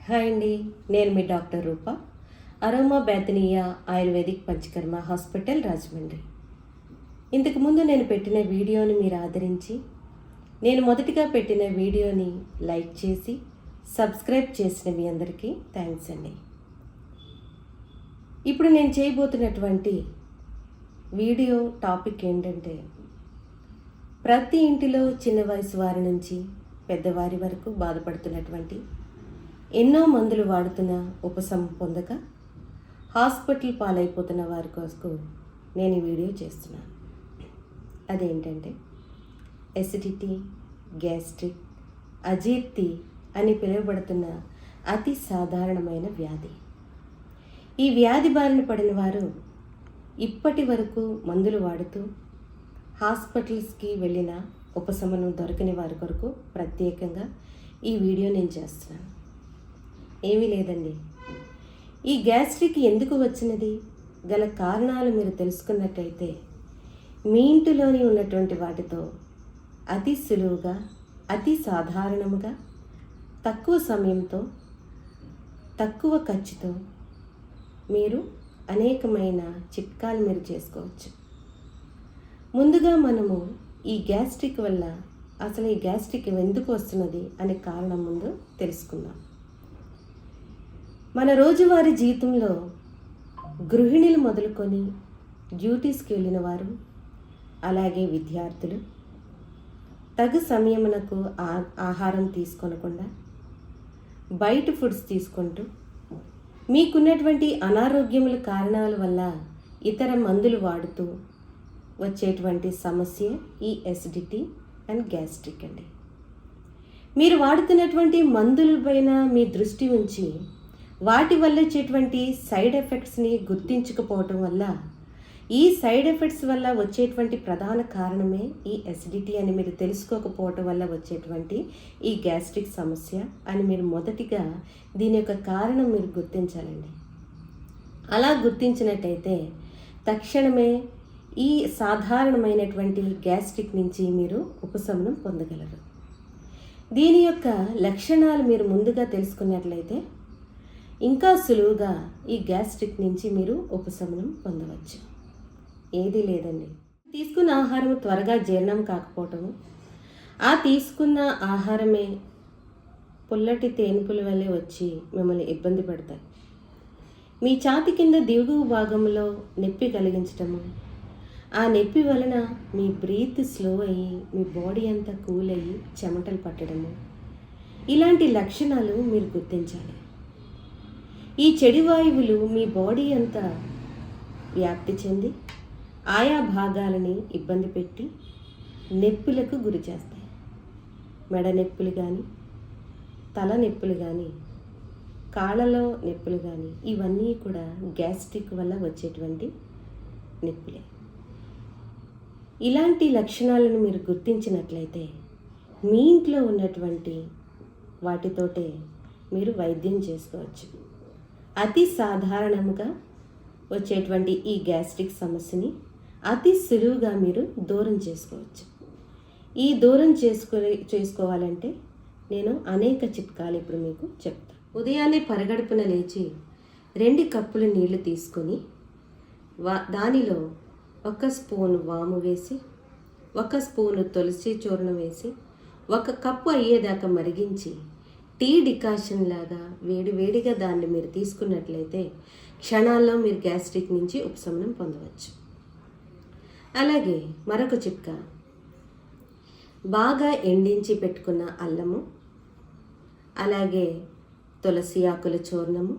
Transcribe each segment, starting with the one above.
Hi అండి, నేను మీ డాక్టర్ రూప, అరోమా బేతనీయ ఆయుర్వేదిక్ పంచకర్మ హాస్పిటల్ రాజమండ్రి. ఇంతకుముందు నేను పెట్టిన వీడియోని మీరు ఆదరించి, నేను మొదటిగా పెట్టిన వీడియోని లైక్ చేసి సబ్స్క్రైబ్ చేసిన మీ అందరికీ థ్యాంక్స్ అండి. ఇప్పుడు నేను చేయబోతున్నటువంటి వీడియో టాపిక్ ఏంటంటే, ప్రతి ఇంటిలో చిన్న వయసు వారి నుంచి పెద్దవారి వరకు బాధపడుతున్నటువంటి, ఎన్నో మందులు వాడుతున్న ఉపశమనం పొందక హాస్పిటల్ పాలైపోతున్న వారి కోసం నేను ఈ వీడియో చేస్తున్నాను. అదేంటంటే ఎసిడిటీ, గ్యాస్ట్రిక్, అజీర్తి అని పిలువబడుతున్న అతి సాధారణమైన వ్యాధి. ఈ వ్యాధి బారిన పడిన వారు ఇప్పటి వరకు మందులు వాడుతూ హాస్పిటల్స్కి వెళ్ళిన ఉపశమనం దొరకని వారి కొరకు ప్రత్యేకంగా ఈ వీడియో నేను చేస్తున్నాను. ఏమీ లేదండి, ఈ గ్యాస్ట్రిక్ ఎందుకు వచ్చినది గల కారణాలు మీరు తెలుసుకున్నట్టయితే మీ ఇంటిలోని ఉన్నటువంటి వాటితో అతి సులువుగా, అతి సాధారణముగా, తక్కువ సమయంతో, తక్కువ ఖర్చుతో మీరు అనేకమైన చిట్కాలు మీరు చేసుకోవచ్చు. ముందుగా మనము ఈ గ్యాస్ట్రిక్ వల్ల అసలు ఈ గ్యాస్ట్రిక్ ఎందుకు వస్తున్నది అనే కారణం ముందు తెలుసుకుందాం. మన రోజువారీ జీవితంలో గృహిణులు మొదలుకొని డ్యూటీస్కి వెళ్ళిన వారు, అలాగే విద్యార్థులు తగు సమయమునకు ఆహారం తీసుకోనకుండా బయట ఫుడ్స్ తీసుకుంటూ మీకున్నటువంటి అనారోగ్యముల కారణాల వల్ల ఇతర మందులు వాడుతూ వచ్చేటువంటి సమస్య ఈ ఎసిడిటీ అండ్ గ్యాస్ట్రిక్ అండి. మీరు వాడుతున్నటువంటి మందులపైన మీ దృష్టి ఉంచి వాటి వల్ల వచ్చేటువంటి సైడ్ ఎఫెక్ట్స్ని గుర్తించకపోవటం వల్ల, ఈ సైడ్ ఎఫెక్ట్స్ వల్ల వచ్చేటువంటి ప్రధాన కారణమే ఈ ఎసిడిటీ అని మీరు తెలుసుకోకపోవటం వల్ల వచ్చేటువంటి ఈ గ్యాస్ట్రిక్ సమస్య అని మీరు మొదటిగా దీని యొక్క కారణం మీరు గుర్తించాలండి. అలా గుర్తించినట్టయితే తక్షణమే ఈ సాధారణమైనటువంటి గ్యాస్ట్రిక్ నుంచి మీరు ఉపశమనం పొందగలరు. దీని యొక్క లక్షణాలు మీరు ముందుగా తెలుసుకున్నట్లయితే ఇంకా సులువుగా ఈ గ్యాస్ట్రిక్ నుంచి మీరు ఉపశమనం పొందవచ్చు. ఏదీ లేదండి, తీసుకున్న ఆహారం త్వరగా జీర్ణం కాకపోవటము, ఆ తీసుకున్న ఆహారమే పుల్లటి తేనుపుల వల్లే వచ్చి మిమ్మల్ని ఇబ్బంది పెడతాయి. మీ ఛాతి కింద దిగువ భాగంలో నొప్పి కలిగించటము, ఆ నొప్పి వలన మీ బ్రీత్ స్లో అయ్యి మీ బాడీ అంతా కూల్ అయ్యి చెమటలు పట్టడము, ఇలాంటి లక్షణాలు మీరు గుర్తించాలి. ఈ చెడు వాయువులు మీ బాడీ అంతా వ్యాప్తి చెంది ఆయా భాగాలని ఇబ్బంది పెట్టి నొప్పులకు గురి చేస్తాయి. మెడ నొప్పులు కానీ, తల నొప్పులు కానీ, కాళ్ళలో నొప్పులు కానీ, ఇవన్నీ కూడా గ్యాస్ట్రిక్ వల్ల వచ్చేటువంటి నొప్పులే. ఇలాంటి లక్షణాలను మీరు గుర్తించినట్లయితే మీ ఇంట్లో ఉన్నటువంటి వాటితోటే మీరు వైద్యం చేసుకోవచ్చు. అతి సాధారణంగా వచ్చేటువంటి ఈ గ్యాస్ట్రిక్ సమస్యని అతి సులువుగా మీరు దూరం చేసుకోవచ్చు. ఈ దూరం చేసుకోవాలంటే నేను అనేక చిట్కాలు ఇప్పుడు మీకు చెప్తాను. ఉదయాన్నే పరగడుపున లేచి 2 కప్పులు నీళ్లు తీసుకొని దానిలో 1 స్పూను వాము వేసి, 1 స్పూను తులసి చూర్ణం వేసి 1 కప్పు అయ్యేదాకా మరిగించి టీ డికాషన్ లాగా వేడివేడిగా దాన్ని మీరు తీసుకున్నట్లయితే క్షణాల్లో మీరు గ్యాస్ట్రిక్ నుంచి ఉపశమనం పొందవచ్చు. అలాగే మరొక చిట్కా, బాగా ఎండించి పెట్టుకున్న అల్లము, అలాగే తులసి ఆకుల చూర్ణము,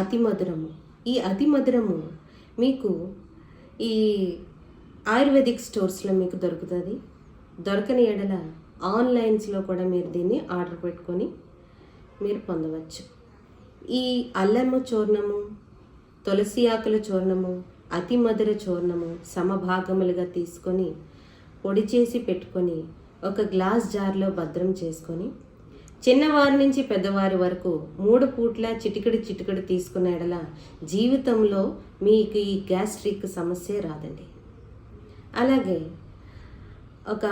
అతి మధురము. ఈ అతి మధురము మీకు ఈ ఆయుర్వేదిక్ స్టోర్స్లో మీకు దొరుకుతుంది. దొరకని ఎడల ఆన్లైన్స్లో కూడా మీరు దీన్ని ఆర్డర్ పెట్టుకొని మీరు పొందవచ్చు. ఈ అల్లము చూర్ణము, తులసి ఆకుల చూర్ణము, అతి మధుర చూర్ణము సమభాగములుగా తీసుకొని పొడి చేసి పెట్టుకొని 1 గ్లాస్ జార్లో భద్రం చేసుకొని చిన్నవారి నుంచి పెద్దవారి వరకు 3 పూట్ల చిటికెడు తీసుకున్న ఎడల జీవితంలో మీకు ఈ గ్యాస్ట్రిక్ సమస్య రాదండి. అలాగే ఒక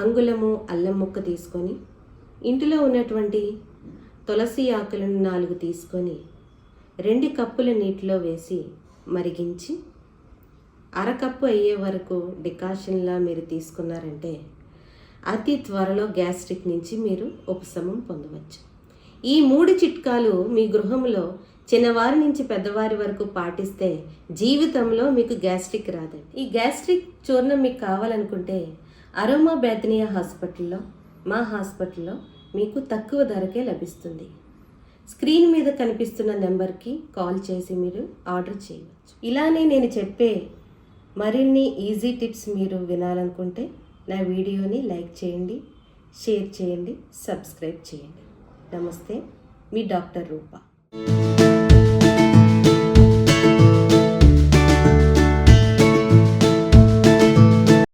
అంగుళము అల్లం ముక్క తీసుకొని ఇంటిలో ఉన్నటువంటి తులసి ఆకులను 4 తీసుకొని 2 కప్పుల నీటిలో వేసి మరిగించి అరకప్పు అయ్యే వరకు డికాషన్లా మీరు తీసుకున్నారంటే అతి త్వరలో గ్యాస్ట్రిక్ నుంచి మీరు ఉపశమనం పొందవచ్చు. ఈ 3 చిట్కాలు మీ గృహంలో చిన్నవారి నుంచి పెద్దవారి వరకు పాటిస్తే జీవితంలో మీకు గ్యాస్ట్రిక్ రాదండి. ఈ గ్యాస్ట్రిక్ చూర్ణం మీకు కావాలనుకుంటే అరోమా బేతనియా హాస్పిటల్లో, మా హాస్పిటల్లో మీకు తక్కువ ధరకే లభిస్తుంది. స్క్రీన్ మీద కనిపిస్తున్న నెంబర్కి కాల్ చేసి మీరు ఆర్డర్ చేయవచ్చు. ఇలానే నేను చెప్పే మరిన్ని ఈజీ టిప్స్ మీరు వినాలనుకుంటే నా వీడియోని లైక్ చేయండి, షేర్ చేయండి, సబ్స్క్రైబ్ చేయండి. నమస్తే, మీ డాక్టర్ రూప.